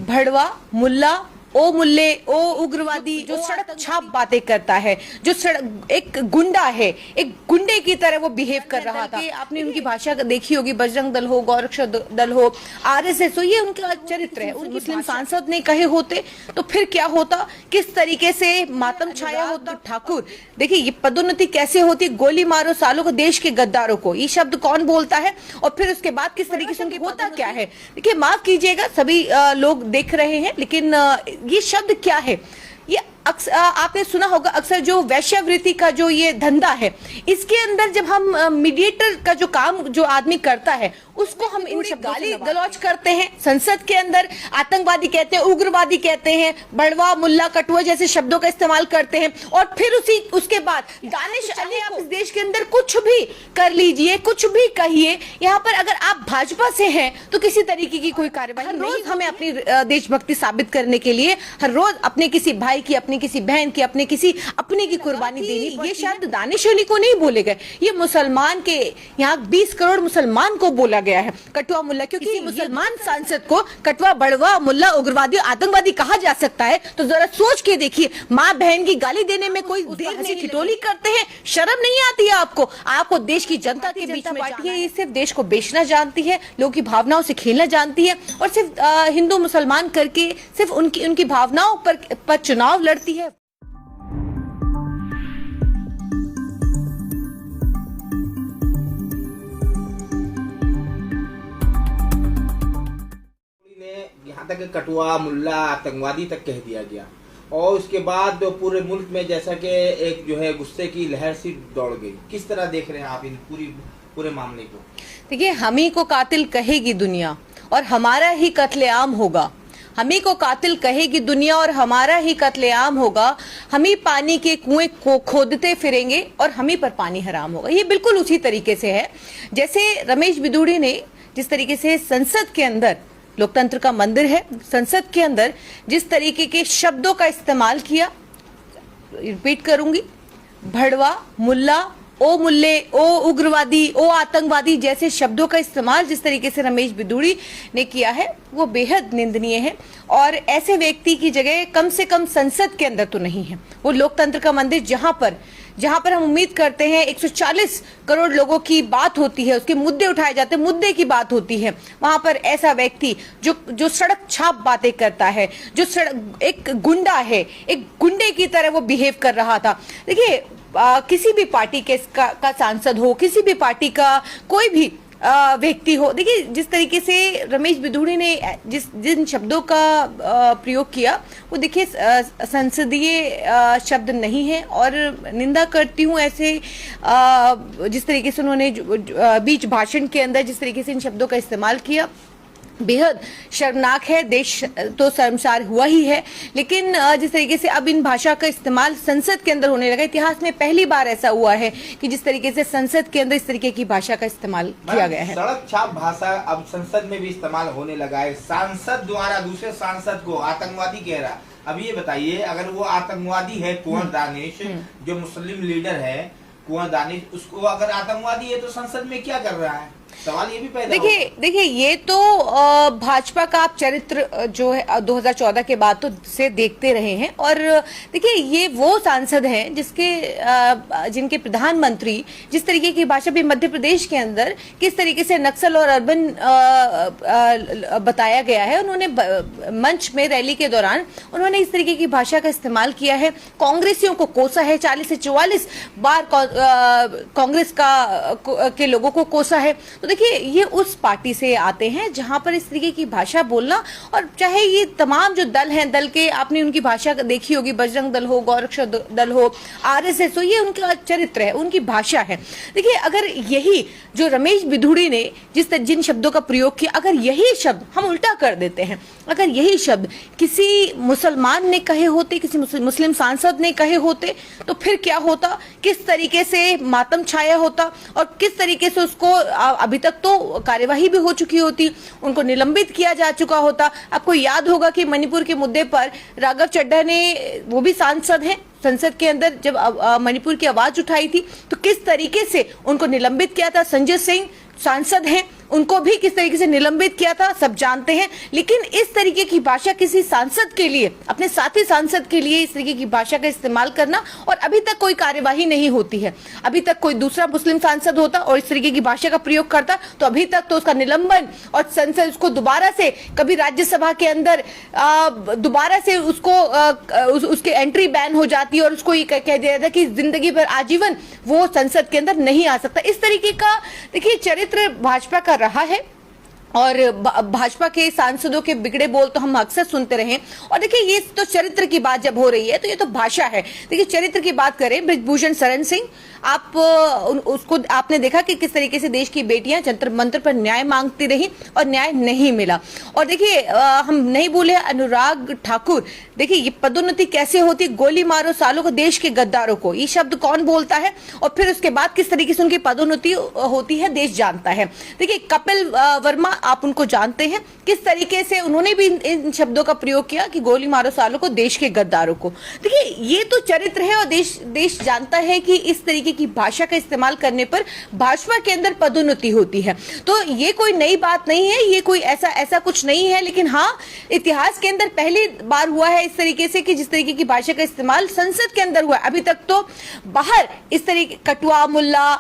भड़वा, मुल्ला, ओ मुल्ले, ओ उग्रवादी, जो सड़क छाप बातें करता है, जो एक गुंडा है, एक गुंडे की तरह वो बिहेव कर रहा था। आपने उनकी भाषा देखी होगी, बजरंग दल हो, गौरक्षा दल हो, आरएसएस हो, ये उनका चरित्र है। उनके मुस्लिम सांसद ने कहे होते तो फिर क्या होता, किस तरीके से मातम छाया होता। ठाकुर, देखिए ये पदोन्नति कैसे होती, गोली मारो सालों को देश के गद्दारों को, ये शब्द कौन बोलता है और फिर उसके बाद किस तरीके से होता क्या है। देखिए माफ कीजिएगा, सभी लोग देख रहे हैं, लेकिन ये शब्द क्या है। ये आपने सुना होगा अक्सर, जो वैश्यावृत्ति का जो ये धंधा है, इसके अंदर जब हम मीडिएटर का जो काम जो आदमी करता है उसको हम इन गाली गलौज करते हैं। संसद के अंदर आतंकवादी कहते हैं, उग्रवादी कहते हैं, बड़वा, मुल्ला, कटुआ जैसे शब्दों का इस्तेमाल करते हैं और फिर उसके बाद दानिश अली, आप इस देश के अंदर कुछ भी कर लीजिए, कुछ भी कहिए, यहाँ पर अगर आप भाजपा से हैं तो किसी तरीके की कोई कार्रवाई नहीं। रोज हमें अपनी देशभक्ति साबित करने के लिए हर रोज अपने किसी भाई की, अपनी किसी बहन की, अपने की कुर्बानी देनी। ये शब्द दानिश अली को नहीं बोले गए, ये मुसलमान के यहाँ 20 करोड़ मुसलमान को बोला गया है, कटुआ, मुल्ला। क्योंकि मुसलमान सांसद को कटुआ, बड़वा, मुल्ला, उग्रवादी, आतंकवादी कहा जा सकता है तो जरा सोच के देखिए, माँ बहन की गाली देने में कोई हंसी ठिठोली करते हैं, शर्म नहीं आती है आपको? आपको देश की जनता के बीच में पार्टी है, ये सिर्फ देश को बेचना जानती है, लोगों की भावनाओं से खेलना जानती है और सिर्फ हिंदू मुसलमान करके सिर्फ उनकी भावनाओं पर चुनाव लड़ती है। यहाँ तक कटुआ, मुल्ला, आतंकवादी तक कह दिया गया और उसके बाद पूरे मुल्क में जैसा कि एक जो है गुस्से की लहर सी दौड़ गई। किस तरह देख रहे हैं आप इन पूरे मामले को? देखिए, हम ही को कातिल कहेगी दुनिया और हमारा ही कत्लेआम होगा। हम ही को कातिल कहेगी दुनिया और हमारा ही कत्लेआम होगा। हम ही पानी के कुएं को खोदते फिरेंगे और हम ही पर पानी हराम होगा। ये बिल्कुल उसी तरीके से है जैसे रमेश बिदुड़ी ने जिस तरीके से संसद के अंदर, लोकतंत्र का मंदिर है, संसद के अंदर जिस तरीके के शब्दों का इस्तेमाल किया, रिपीट करूंगी, भड़वा, मुल्ला, ओ मुल्ले, ओ उग्रवादी, ओ आतंकवादी जैसे शब्दों का इस्तेमाल जिस तरीके से रमेश बिदुड़ी ने किया है वो बेहद निंदनीय है और ऐसे व्यक्ति की जगह कम से कम संसद के अंदर तो नहीं है। वो लोकतंत्र का मंदिर जहां पर हम उम्मीद करते हैं 140 करोड़ लोगों की बात होती है, उसके मुद्दे उठाए जाते हैं, मुद्दे की बात होती है, वहां पर ऐसा व्यक्ति जो सड़क छाप बातें करता है, जो एक गुंडा है, एक गुंडे की तरह वो बिहेव कर रहा था। देखिए किसी भी पार्टी का सांसद हो, किसी भी पार्टी का कोई भी व्यक्ति हो, देखिए जिस तरीके से रमेश बिदुड़ी ने जिन शब्दों का प्रयोग किया वो देखिए संसदीय शब्द नहीं है और निंदा करती हूँ ऐसे जिस तरीके से उन्होंने बीच भाषण के अंदर जिस तरीके से इन शब्दों का इस्तेमाल किया, बेहद शर्मनाक है। देश तो शर्मसार हुआ ही है, लेकिन जिस तरीके से अब इन भाषा का इस्तेमाल संसद के अंदर होने लगा, इतिहास में पहली बार ऐसा हुआ है कि जिस तरीके से संसद के अंदर इस तरीके की भाषा का इस्तेमाल किया गया है। सड़क छाप भाषा अब संसद में भी इस्तेमाल होने लगा है। सांसद द्वारा दूसरे सांसद को आतंकवादी कह रहा। अब ये बताइए, अगर वो आतंकवादी है कुंवर दानिश, जो मुस्लिम लीडर है कुंवर दानिश, उसको अगर आतंकवादी है तो संसद में क्या कर रहा है? सवाल ये भी पैदा देखिए ये तो भाजपा का आप चरित्र जो है 2014 के बाद तो से देखते रहे हैं और देखिए ये वो सांसद हैं जिनके प्रधानमंत्री जिस तरीके की भाषा भी मध्य प्रदेश के अंदर किस तरीके से नक्सल और अर्बन बताया गया है। उन्होंने मंच में रैली के दौरान उन्होंने इस तरीके की भाषा का इस्तेमाल किया है, कांग्रेसियों को कोसा है, 40 से 44 बार कांग्रेस के लोगों को कोसा है। तो देखिए ये उस पार्टी से आते हैं जहां पर इस तरीके की भाषा बोलना, और चाहे ये तमाम जो दल हैं, दल के आपने उनकी भाषा देखी होगी, बजरंग दल हो, गौरक्षा दल हो, आरएसएस हो, ये उनका चरित्र है, उनकी भाषा है। देखिए अगर यही जो रमेश बिधूड़ी ने जिन शब्दों का प्रयोग किया, अगर यही शब्द हम उल्टा कर देते हैं, अगर यही शब्द किसी मुसलमान ने कहे होते, किसी मुस्लिम सांसद ने कहे होते तो फिर क्या होता, किस तरीके से मातम छाया होता और किस तरीके से उसको अभी तक तो कार्यवाही भी हो चुकी होती, उनको निलंबित किया जा चुका होता। आपको याद होगा कि मणिपुर के मुद्दे पर राघव चड्ढा ने, वो भी सांसद हैं, संसद के अंदर जब मणिपुर की आवाज उठाई थी तो किस तरीके से उनको निलंबित किया था। संजय सिंह सांसद हैं, उनको भी किस तरीके से निलंबित किया था सब जानते हैं। लेकिन इस तरीके की भाषा किसी सांसद के लिए, अपने साथी सांसद के लिए इस तरीके की भाषा का इस्तेमाल करना, और अभी तक कोई कार्यवाही नहीं होती है। अभी तक कोई दूसरा मुस्लिम सांसद होता और इस तरीके की भाषा का प्रयोग करता तो अभी तक तो उसका निलंबन और संसद उसको दोबारा से कभी राज्यसभा के अंदर दोबारा से उसको उसके एंट्री बैन हो जाती और उसको ये कह दिया था कि जिंदगी भर आजीवन वो संसद के अंदर नहीं आ सकता। इस तरीके का देखिए चरित्र भाजपा का रहा है और भाजपा के सांसदों के बिगड़े बोल तो हम अक्सर सुनते रहे। और देखिए ये तो चरित्र की बात जब हो रही है तो ये तो भाषा है। देखिए चरित्र की बात करें, बृजभूषण शरण सिंह, आप उसको आपने देखा कि किस तरीके से देश की बेटियां जंतर मंतर पर न्याय मांगती रही और न्याय नहीं मिला। और देखिए हम नहीं बोले अनुराग ठाकुर, देखिए ये पदोन्नति कैसे होती, गोली मारो सालों को देश के गद्दारों को, ये शब्द कौन बोलता है और फिर उसके बाद किस तरीके से उनकी पदोन्नति होती है देश जानता है। देखिए कपिल वर्मा, आप उनको जानते हैं, किस तरीके से उन्होंने भी इन शब्दों का प्रयोग किया कि गोली मारो सालों को देश के गद्दारों को। देखिए ये तो चरित्र है और देश जानता है कि इस तरीके की भाषा का इस्तेमाल करने पर भाजपा के अंदर पदोन्नति होती है। तो ये कोई नई बात नहीं है, ये कोई ऐसा कुछ नहीं है। लेकिन हाँ, इतिहास के अंदर पहली बार हुआ है इस तरीके से कि जिस तरीके की भाषा का इस्तेमाल संसद के अंदर हुआ। अभी तक तो बाहर इस तरीके कटुआ, मुल्ला,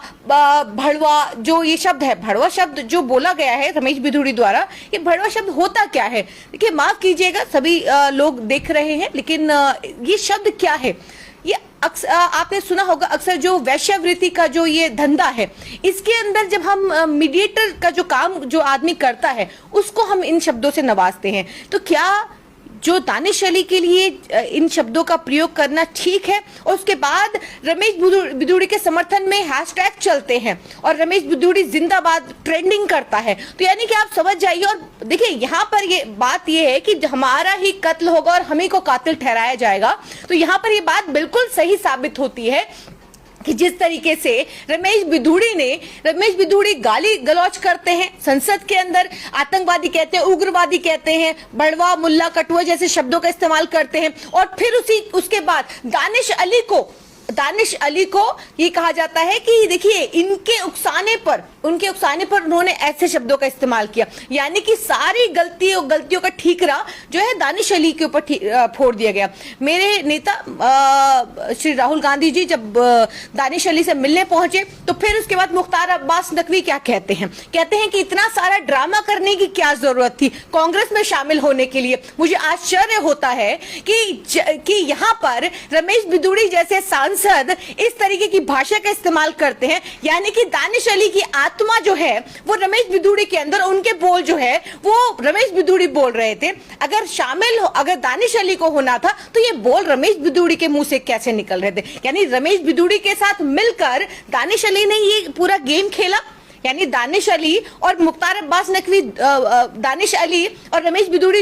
भड़वा, जो ये शब्द है, भड़वा शब्द जो बोला गया है रमेश बिधूड़ी द्वारा, ये भड़वा शब्द होता क्या है? देखिए माफ कीजिएगा, सभी लोग देख रहे हैं, लेकिन ये शब्द क्या है? ये आपने सुना होगा अक्सर जो वैश्यावृत्ति का जो ये धंधा है, इसके अंदर जब हम मीडिएटर का जो काम जो आदमी करता है उसको हम इन शब्दों से नवाजते हैं। तो क्या जो दानिश अली के लिए इन शब्दों का प्रयोग करना ठीक है? और उसके बाद रमेश बिधूड़ी के समर्थन में हैशटैग चलते हैं और रमेश बिधूड़ी जिंदाबाद ट्रेंडिंग करता है। तो यानी कि आप समझ जाइए। और देखिए यहाँ पर ये बात ये है कि हमारा ही कत्ल होगा और हम ही को कातिल ठहराया जाएगा। तो यहाँ पर ये बात बिल्कुल सही साबित होती है कि जिस तरीके से रमेश बिधूड़ी गाली गलौज करते हैं संसद के अंदर, आतंकवादी कहते हैं, उग्रवादी कहते हैं, बड़वा, मुल्ला, कटुआ जैसे शब्दों का इस्तेमाल करते हैं। और फिर उसके बाद दानिश अली को ये कहा जाता है कि देखिए उनके उकसाने पर उन्होंने ऐसे शब्दों का इस्तेमाल किया। यानी कि सारी गलतियों का ठीकरा जो है दानिश अली के ऊपर फोड़ दिया गया। मेरे नेता श्री राहुल गांधी जी जब दानिश अली से मिलने पहुंचे तो फिर उसके बाद मुख्तार अब्बास नकवी क्या कहते हैं कि इतना सारा ड्रामा करने की क्या जरूरत थी कांग्रेस में शामिल होने के लिए। मुझे आश्चर्य होता है कि यहाँ पर रमेश बिधूड़ी जैसे सांसद इस तरीके की भाषा का इस्तेमाल करते हैं। यानी कि दानिश अली की आत्मा जो है वो रमेश बिधूड़ी के अंदर, उनके बोल जो है वो रमेश बिधूड़ी बोल रहे थे। अगर दानिश अली को होना था तो ये बोल रमेश बिधूड़ी के मुंह से कैसे निकल रहे थे? यानी रमेश बिधूड़ी के साथ मिलकर दानिश अली ने ये पूरा गेम खेला। यानी दानिश अली और मुख्तार अब्बास नकवी, दानिश अली और रमेश बिधूड़ी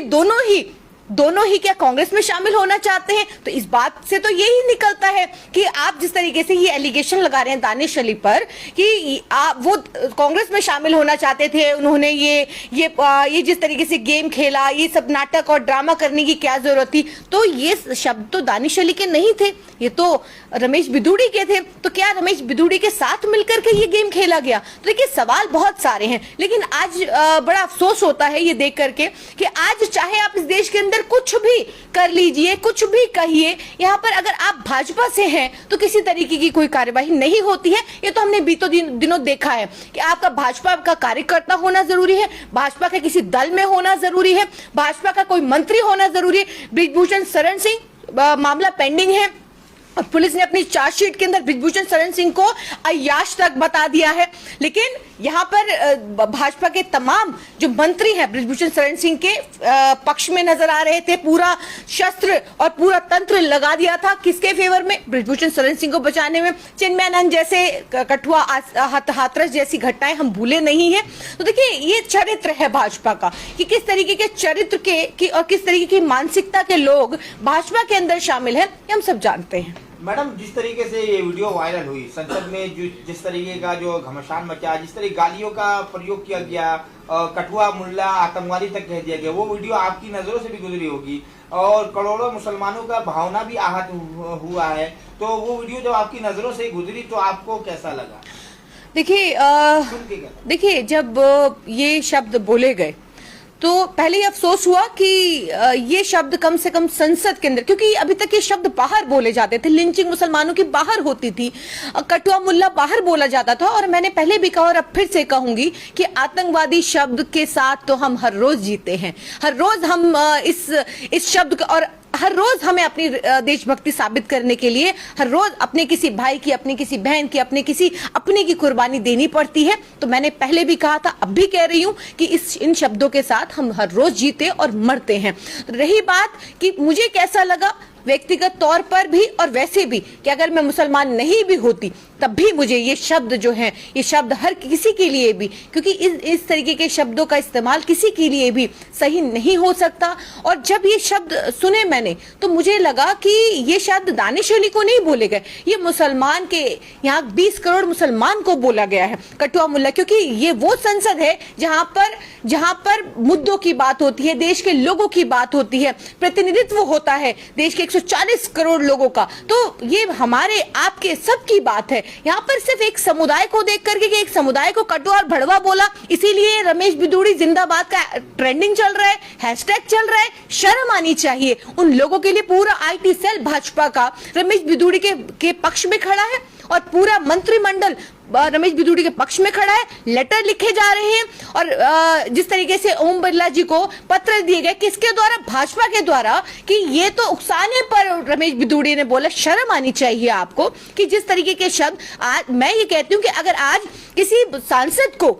दोनों ही क्या कांग्रेस में शामिल होना चाहते हैं? तो इस बात से तो यही निकलता है कि आप जिस तरीके से ये एलिगेशन लगा रहे हैं दानिश अली पर कि वो कांग्रेस में शामिल होना चाहते थे, उन्होंने ये जिस तरीके से गेम खेला, ये सब नाटक और ड्रामा करने की क्या जरूरत थी? तो ये शब्द तो दानिश अली के नहीं थे, ये तो रमेश बिधूड़ी के थे। तो क्या रमेश बिधूड़ी के साथ मिलकर के ये गेम खेला गया? तो देखिए सवाल बहुत सारे हैं, लेकिन आज बड़ा अफसोस होता है ये देख करके कि आज चाहे आप इस देश के अंदर कुछ भी कर लीजिए, कुछ भी कहिए, यहाँ पर अगर आप भाजपा से हैं तो किसी तरीके की कोई कार्यवाही नहीं होती है। ये तो हमने बीतों दिनों देखा है कि आपका भाजपा का कार्यकर्ता होना जरूरी है, भाजपा के किसी दल में होना जरूरी है, भाजपा का कोई मंत्री होना जरूरी है। बृजभूषण शरण सिंह मामला पेंडिंग है और पुलिस ने अपनी चार्जशीट के अंदर बृजभूषण शरण सिंह को अय्याश तक बता दिया है। लेकिन यहाँ पर भाजपा के तमाम जो मंत्री हैं बृजभूषण शरण सिंह के पक्ष में नजर आ रहे थे। पूरा शस्त्र और पूरा तंत्र लगा दिया था किसके फेवर में? बृजभूषण शरण सिंह को बचाने में। चिन्मयानंद जैसे, कठुआ हाथरस जैसी घटनाएं हम भूले नहीं है। तो देखिए ये चरित्र है भाजपा का कि किस तरीके के चरित्र के और किस तरीके की मानसिकता के लोग भाजपा के अंदर शामिल है, हम सब जानते हैं। मैडम, जिस तरीके से ये वीडियो वायरल हुई संसद में, जिस तरीके का जो घमासान मचा, जिस तरह गालियों का प्रयोग किया गया, कठुआ, मुल्ला, आतंकवादी तक कह दिया गया, वो वीडियो आपकी नजरों से भी गुजरी होगी और करोड़ों मुसलमानों का भावना भी आहत हुआ है। तो वो वीडियो जब आपकी नजरों से गुजरी तो आपको कैसा लगा? देखिए सुन के क्या? देखिए जब ये शब्द बोले गए तो पहले ही अफसोस हुआ कि ये शब्द कम से कम संसद के अंदर, क्योंकि अभी तक ये शब्द बाहर बोले जाते थे, लिंचिंग मुसलमानों की बाहर होती थी, कटुआ मुल्ला बाहर बोला जाता था। और मैंने पहले भी कहा और अब फिर से कहूंगी कि आतंकवादी शब्द के साथ तो हम हर रोज जीते हैं, हर रोज हम इस शब्द का, और हर रोज हमें अपनी देशभक्ति साबित करने के लिए हर रोज अपने किसी भाई की, अपनी किसी बहन की, अपने की कुर्बानी देनी पड़ती है। तो मैंने पहले भी कहा था, अब भी कह रही हूं कि इन शब्दों के साथ हम हर रोज जीते और मरते हैं। रही बात कि मुझे कैसा लगा व्यक्तिगत तौर पर भी और वैसे भी, कि अगर मैं मुसलमान नहीं भी होती तब भी मुझे ये शब्द जो हैं, ये शब्द हर किसी के लिए भी, क्योंकि इस तरीके के शब्दों का इस्तेमाल किसी के लिए भी सही नहीं हो सकता। और जब ये शब्द सुने मैंने तो मुझे लगा कि ये शब्द दानिश अली को नहीं बोले गए, ये मुसलमान के, यहाँ 20 करोड़ मुसलमान को बोला गया है, कटुआ मुल्ला, क्योंकि ये वो संसद है जहां पर मुद्दों की बात होती है, देश के लोगों की बात होती है, प्रतिनिधित्व होता है देश के 140 करोड़ लोगों का। तो ये हमारे आपके सबकी बात है। यहाँ पर सिर्फ एक समुदाय को देख करके कि एक समुदाय को कटुआ और भड़वा बोला, इसीलिए रमेश बिदूड़ी जिंदाबाद का ट्रेंडिंग चल रहा है, हैशटैग चल रहा है। शर्म आनी चाहिए उन लोगों के लिए। पूरा IT सेल भाजपा का रमेश बिदूड़ी के पक्ष में खड़ा है और पूरा मंत्रिमंडल रमेश बिदूड़ी के पक्ष में खड़ा है। लेटर लिखे जा रहे हैं और जिस तरीके से ओम बिरला जी को पत्र दिए गए, किसके द्वारा? भाजपा के द्वारा, कि ये तो उकसाने पर रमेश बिदूड़ी ने बोला। शर्म आनी चाहिए आपको कि जिस तरीके के शब्द आज मैं ये कहती हूँ कि अगर आज किसी सांसद को,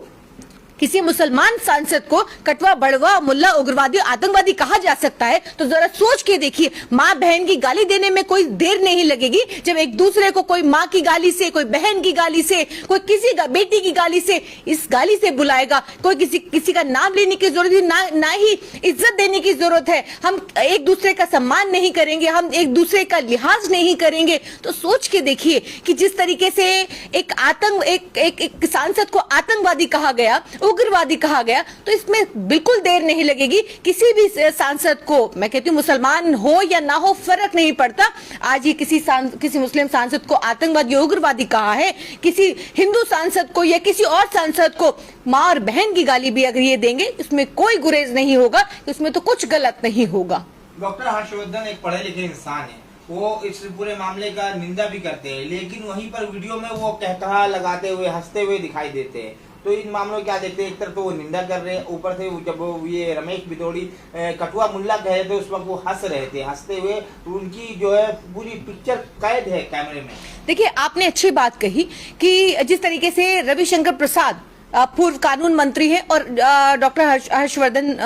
किसी मुसलमान सांसद को कटवा, बड़वा, मुल्ला, उग्रवादी, आतंकवादी कहा जा सकता है तो जरा सोच के देखिए। माँ बहन की गाली देने में कोई देर नहीं लगेगी। जब एक दूसरे को कोई माँ की गाली से, कोई बहन की गाली से, कोई किसी का बेटी की गाली से, इस गाली से बुलाएगा, कोई किसी का नाम लेने की जरूरत है, ना ही इज्जत देने की जरूरत है। हम एक दूसरे का सम्मान नहीं करेंगे, हम एक दूसरे का लिहाज नहीं करेंगे। तो सोच के देखिए कि जिस तरीके से एक सांसद को आतंकवादी कहा गया, उग्रवादी कहा गया, तो इसमें बिल्कुल देर नहीं लगेगी। किसी भी सांसद को, मैं कहती हूँ मुसलमान हो या ना हो फर्क नहीं पड़ता, आज ये किसी मुस्लिम सांसद को आतंकवादी, उग्रवादी कहा है, किसी हिंदू सांसद को या किसी और सांसद को माँ और बहन की गाली भी अगर ये देंगे, इसमें कोई गुरेज नहीं होगा, इसमें तो कुछ गलत नहीं होगा। डॉक्टर हर्षवर्धन एक पढ़े लिखे इंसान है, वो इस पूरे मामले का निंदा भी करते हैं, लेकिन वहीं पर वीडियो में वो कहकहा लगाते हुए, हंसते हुए दिखाई देते हैं। तो इन मामलों क्या देखते हैं? एक तरफ तो वो निंदा कर रहे हैं, ऊपर से जब वो ये रमेश बिदूड़ी कटुआ मुल्ला कह रहे थे उस वक्त वो हंस रहे थे, हंसते हुए उनकी जो है पूरी पिक्चर कैद है कैमरे में। देखिए, आपने अच्छी बात कही कि जिस तरीके से रविशंकर प्रसाद पूर्व कानून मंत्री है और डॉक्टर हर्षवर्धन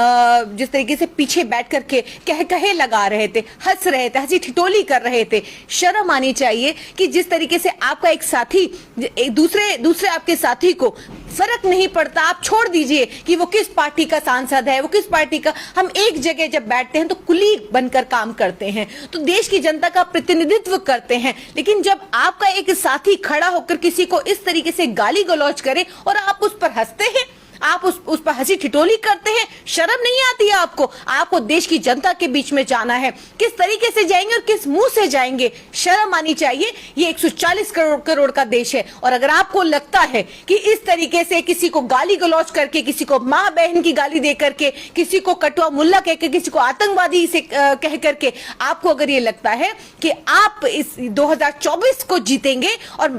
जिस तरीके से पीछे बैठ करके कहे लगा रहे थे, हंस रहे थे, हंसी ठिठोली कर रहे थे। शर्म आनी चाहिए कि जिस तरीके से आपका एक साथी, एक दूसरे आपके साथी को फर्क नहीं पड़ता। आप छोड़ दीजिए कि वो किस पार्टी का सांसद है, वो किस पार्टी का, हम एक जगह जब बैठते हैं तो कुलीग बनकर काम करते हैं, तो देश की जनता का प्रतिनिधित्व करते हैं। लेकिन जब आपका एक साथी खड़ा होकर किसी को इस तरीके से गाली गलौज करे और आप उस पर हंसते हैं, आप उस पर हंसी ठिठोली करते हैं, शर्म नहीं आती है आपको? आपको देश की जनता के बीच में जाना है, किस तरीके से जाएंगे और किस मुंह से जाएंगे? शर्म आनी चाहिए। ये 140 करोड़ का देश है और अगर आपको लगता है कि इस तरीके से किसी को गाली गलौज करके, किसी को माँ बहन की गाली दे करके, किसी को कटुआ मुल्ला कह के, किसी को आतंकवादी से कह करके, आपको अगर ये लगता है कि आप इस 2024 को जीतेंगे और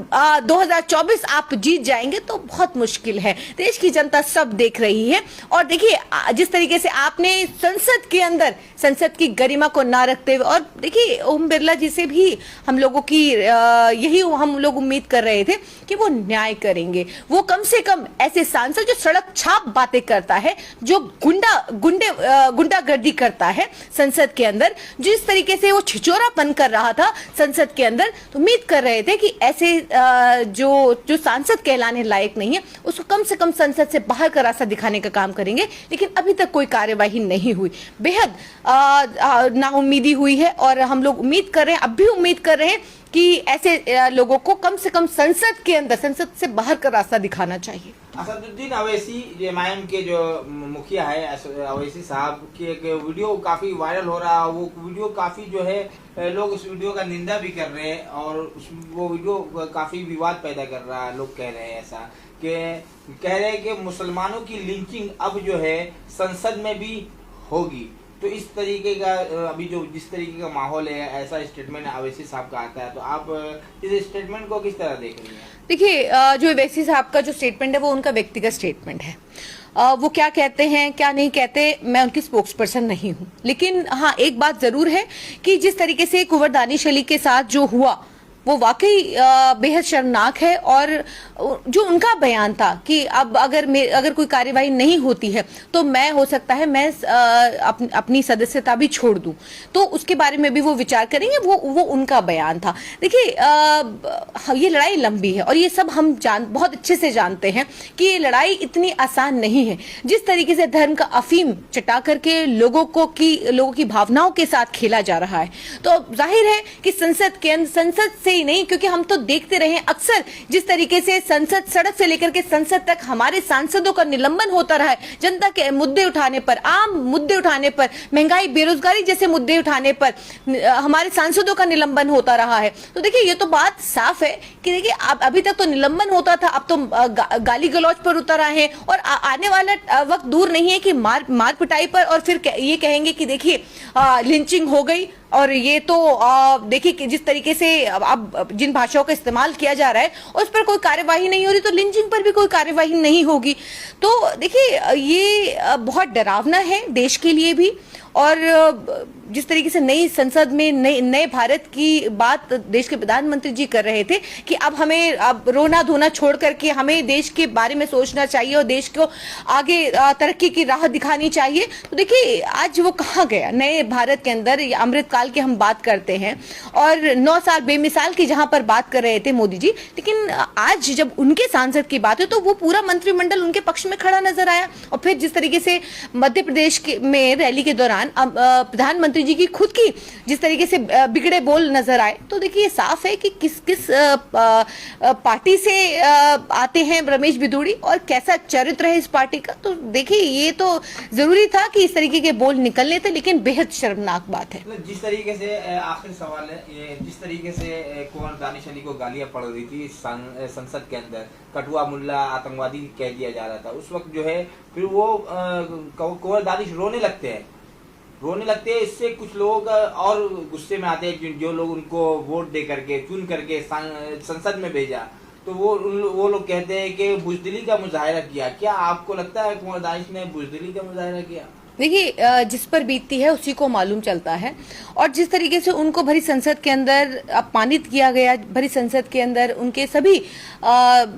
2024 आप जीत जाएंगे, तो बहुत मुश्किल है। देश की जनता सब देख रही है। और देखिए, जिस तरीके से आपने संसद के अंदर संसद की गरिमा को ना रखते हुए, और देखिए ओम बिरला जी से भी हम लोगों की यही हम लोग उम्मीद कर रहे थे कि वो न्याय करेंगे। वो कम से कम ऐसे सांसद जो सड़क छाप बातें करता है, जो गुंडागर्दी करता है संसद के अंदर, जिस तरीके से वो छिचोरापन कर रहा था संसद के अंदर, तो उम्मीद कर रहे थे कि ऐसे जो सांसद कहलाने लायक नहीं है उसको कम से कम संसद से बाहर का रास्ता दिखाने का काम करेंगे। लेकिन अभी तक कोई कार्यवाही नहीं हुई, बेहद नाउम्मीदी हुई है। और हम लोग उम्मीद कर रहे हैं, अब भी उम्मीद कर रहे हैं कि ऐसे लोगों को कम से कम संसद के अंदर, संसद से बाहर का रास्ता दिखाना चाहिए। असदुद्दीन अवैसी एमआईएम के जो मुखिया है अवैसी साहब की एक वीडियो काफी वायरल हो रहा है। वो वीडियो काफी जो है लोग उस वीडियो का निंदा भी कर रहे हैं और वो वीडियो काफी विवाद पैदा कर रहा है। लोग कह रहे हैं ऐसा कि कह रहे हैं कि मुसलमानों की लिंचिंग अब जो है संसद में भी होगी। तो इस तरीके का अभी जो जिस तरीके का माहौल है, ऐसा स्टेटमेंट अवैसी साहब का आता है, तो आप इस स्टेटमेंट को किस तरह देख रही हैं? देखिए, जो अवैसी साहब का जो स्टेटमेंट है वो उनका व्यक्तिगत स्टेटमेंट है। वो क्या कहते हैं क्या नहीं कहते, मैं उनकी स्पोक्स पर्सन नहीं हूं। लेकिन हाँ, एक बात जरूर है कि जिस तरीके से कुंवर दानिश अली के साथ जो हुआ वो वाकई बेहद शर्मनाक है। और जो उनका बयान था कि अब अगर कोई कार्यवाही नहीं होती है तो मैं हो सकता है मैं अपनी सदस्यता भी छोड़ दूं, तो उसके बारे में भी वो विचार करेंगे। वो उनका बयान था। देखिए, ये लड़ाई लंबी है और ये सब हम बहुत अच्छे से जानते हैं कि ये लड़ाई इतनी आसान नहीं है। जिस तरीके से धर्म का अफीम चटा करके लोगों की भावनाओं के साथ खेला जा रहा है, तो जाहिर है कि संसद से ही नहीं, क्योंकि हम तो देखते रहे अक्सर जिस तरीके से संसद, सड़क से लेकर के संसद तक हमारे सांसदों का निलंबन होता रहा है। जनता के मुद्दे उठाने पर, आम मुद्दे उठाने पर, महंगाई, बेरोजगारी जैसे मुद्दे उठाने पर हमारे सांसदों का निलंबन होता रहा है। तो देखिए, ये तो बात साफ है कि देखिए, अभी तक तो निलंबन होता था, अब तो गाली गलौज पर उतर आए हैं। और आने वाला वक्त दूर नहीं है कि मार पिटाई पर, और फिर ये कहेंगे कि देखिए लिंचिंग हो गई। और ये तो देखिए कि जिस तरीके से अब जिन भाषाओं का इस्तेमाल किया जा रहा है उस पर कोई कार्यवाही नहीं हो रही, तो लिंचिंग पर भी कोई कार्यवाही नहीं होगी। तो देखिए, ये बहुत डरावना है देश के लिए भी। और जिस तरीके से नई संसद में नए भारत की बात देश के प्रधानमंत्री जी कर रहे थे कि अब रोना धोना छोड़ करके हमें देश के बारे में सोचना चाहिए और देश को आगे तरक्की की राह दिखानी चाहिए। तो देखिए, आज वो कहाँ गया नए भारत के अंदर। अमृतकाल की हम बात करते हैं और 9 साल बेमिसाल की जहां पर बात कर रहे थे मोदी जी, लेकिन आज जब उनके सांसद की बात है तो वो पूरा मंत्रिमंडल उनके पक्ष में खड़ा नजर आया। और फिर जिस तरीके से मध्य प्रदेश में रैली के दौरान प्रधानमंत्री जी की खुद की जिस तरीके से बिगड़े बोल नजर आए, तो देखिए साफ है कि किस पार्टी से आते हैं रमेश बिधूड़ी और कैसा चरित्र है इस पार्टी का। तो देखिए, ये तो जरूरी था कि इस तरीके के बोल निकलने थे, लेकिन बेहद शर्मनाक बात है। जिस तरीके से आखिरी सवाल है ये, जिस तरीके से कुंवर दानिश अली को गालियां पड़ रही थी संसद के अंदर, कठुआ मुल्ला आतंकवादी कह दिया जा रहा था, उस वक्त जो है फिर वो कुंवर दानिश रोने लगते हैं। इससे कुछ लोग और गुस्से में आते हैं, जो लोग उनको वोट दे करके चुन करके संसद में भेजा, तो वो लोग कहते हैं कि बुज़दिली का मुजाहिरा किया। क्या आपको लगता है कुंवर दानिश ने बुज़दिली का मुजाहिरा किया? देखिए, जिस पर बीतती है उसी को मालूम चलता है। और जिस तरीके से उनको भरी संसद के अंदर अपमानित किया गया, भरी संसद के अंदर उनके सभी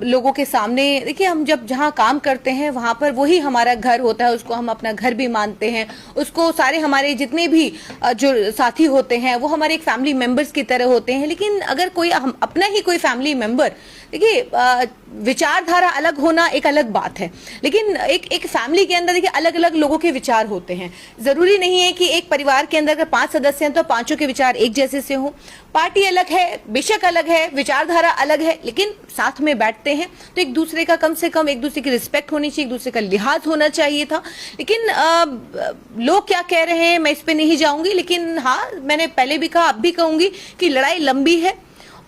लोगों के सामने, देखिए हम जब जहां काम करते हैं वहां पर वही हमारा घर होता है, उसको हम अपना घर भी मानते हैं, उसको सारे हमारे जितने भी जो साथी होते हैं वो हमारे एक फैमिली मेंबर्स की तरह होते हैं। लेकिन अगर कोई हम अपना ही कोई फैमिली मेंबर, देखिए विचारधारा अलग होना एक अलग बात है, लेकिन एक फैमिली के अंदर देखिए अलग अलग लोगों के विचार होते हैं। जरूरी नहीं है कि एक परिवार के अंदर अगर 5 सदस्य हैं तो 5 के विचार एक जैसे से हो। पार्टी अलग है, बेशक अलग है, विचारधारा अलग है, लेकिन साथ में बैठते हैं तो एक दूसरे का कम से कम एक दूसरे की रिस्पेक्ट होनी चाहिए, एक दूसरे का लिहाज होना चाहिए था। लेकिन लोग क्या कह रहे हैं मैं इस पे नहीं जाऊंगी, लेकिन हाँ, मैंने पहले भी कहा, अब भी कहूंगी कि लड़ाई लंबी है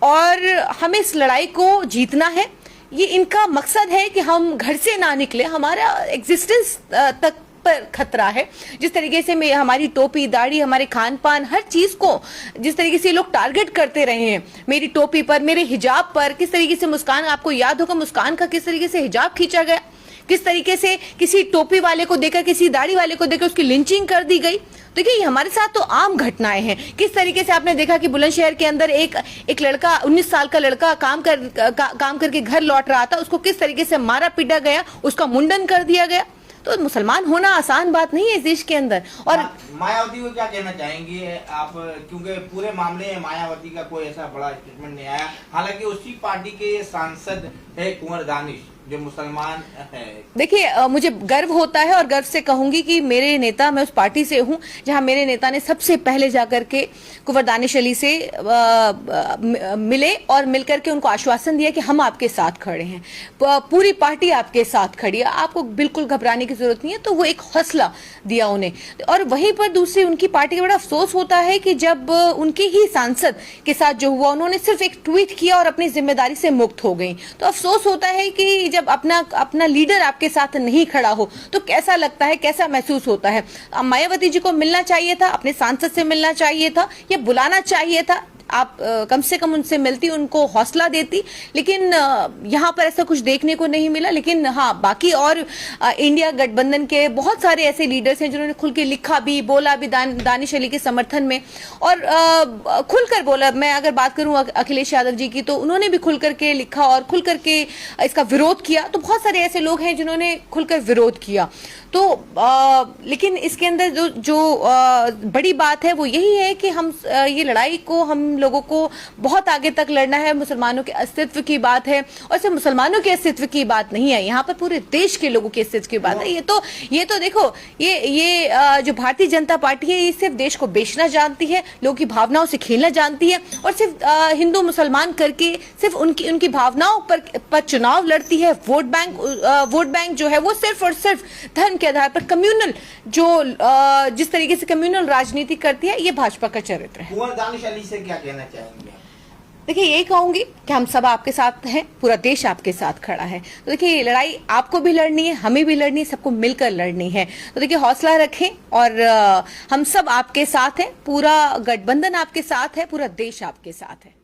और हमें इस लड़ाई को जीतना है। ये इनका मकसद है कि हम घर से ना निकले, हमारा एग्जिस्टेंस तक पर खतरा है। जिस तरीके से हमारी टोपी, दाढ़ी, हमारे खान पान, हर चीज को जिस तरीके से लोग टारगेट करते रहे हैं, मेरी टोपी पर, मेरे हिजाब पर, किस तरीके से मुस्कान, आपको याद होगा मुस्कान का किस तरीके से हिजाब खींचा गया, किस तरीके से किसी टोपी वाले को देकर, किसी दाढ़ी वाले को देकर उसकी लिंचिंग कर दी गई। देखिए, ये हमारे साथ तो आम घटनाएं हैं। किस तरीके से आपने देखा कि बुलंदशहर के अंदर एक लड़का, 19 साल का लड़का काम करके घर लौट रहा था, उसको किस तरीके से मारा पीटा गया, उसका मुंडन कर दिया गया। तो मुसलमान होना आसान बात नहीं है इस देश के अंदर। और मायावती को क्या कहना चाहेंगी आप, क्योंकि पूरे मामले में मायावती का कोई ऐसा बड़ा स्टेटमेंट नहीं आया, हालांकि उसी पार्टी के सांसद है कुंवर दानिश, जो मुसलमान है। देखिए, मुझे गर्व होता है और गर्व से कहूंगी कि मेरे नेता, मैं उस पार्टी से हूं जहां मेरे नेता ने सबसे पहले जाकर के कुंवर दानिश अली से मिले और मिलकर के उनको आश्वासन दिया कि हम आपके साथ खड़े हैं, पूरी पार्टी आपके साथ खड़ी है, आपको बिल्कुल घबराने की जरूरत नहीं है। तो वो एक हौसला दिया उन्हें। और वहीं पर दूसरी उनकी पार्टी का बड़ा अफसोस होता है कि जब उनके ही सांसद के साथ जो हुआ, उन्होंने सिर्फ एक ट्वीट किया और अपनी जिम्मेदारी से मुक्त हो गई। तो अफसोस होता है कि जब अपना लीडर आपके साथ नहीं खड़ा हो तो कैसा लगता है, कैसा महसूस होता है। मायावती जी को मिलना चाहिए था, अपने सांसद से मिलना चाहिए था, या बुलाना चाहिए था। आप कम से कम उनसे मिलती, उनको हौसला देती, लेकिन यहाँ पर ऐसा कुछ देखने को नहीं मिला। लेकिन हाँ, बाकी और इंडिया गठबंधन के बहुत सारे ऐसे लीडर्स हैं जिन्होंने खुल के लिखा भी, बोला भी दानिश अली के समर्थन में, और खुलकर बोला। मैं अगर बात करूं अखिलेश यादव जी की, तो उन्होंने भी खुल करके लिखा और खुल करके इसका विरोध किया। तो बहुत सारे ऐसे लोग हैं जिन्होंने खुलकर विरोध किया। तो लेकिन इसके अंदर जो बड़ी बात है वो यही है कि हम ये लड़ाई को, हम लोगों को बहुत आगे तक लड़ना है। मुसलमानों के अस्तित्व की बात है, और सिर्फ मुसलमानों के अस्तित्व की बात नहीं है, यहाँ पर पूरे देश के लोगों के अस्तित्व की बात है। ये तो देखो, ये जो भारतीय जनता पार्टी है, ये सिर्फ देश को बेचना जानती है, लोगों की भावनाओं से खेलना जानती है, और सिर्फ हिंदू मुसलमान करके सिर्फ उनकी भावनाओं पर चुनाव लड़ती है। वोट बैंक जो है वो सिर्फ और सिर्फ धर्म के आधार पर कम्युनल, जो जिस तरीके से कम्युनल राजनीति करती है, ये भाजपा का चरित्र है। कुंवर दानिश अली से क्या कहना चाहेंगे? देखिए, यही कहूंगी कि हम सब आपके साथ हैं, पूरा देश आपके साथ खड़ा है। तो देखिए, लड़ाई आपको भी लड़नी है, हमें भी लड़नी है, सबको मिलकर लड़नी है। तो देखिए, हौसला रखें, और हम सब आपके साथ हैं, पूरा गठबंधन आपके साथ है, पूरा देश आपके साथ है।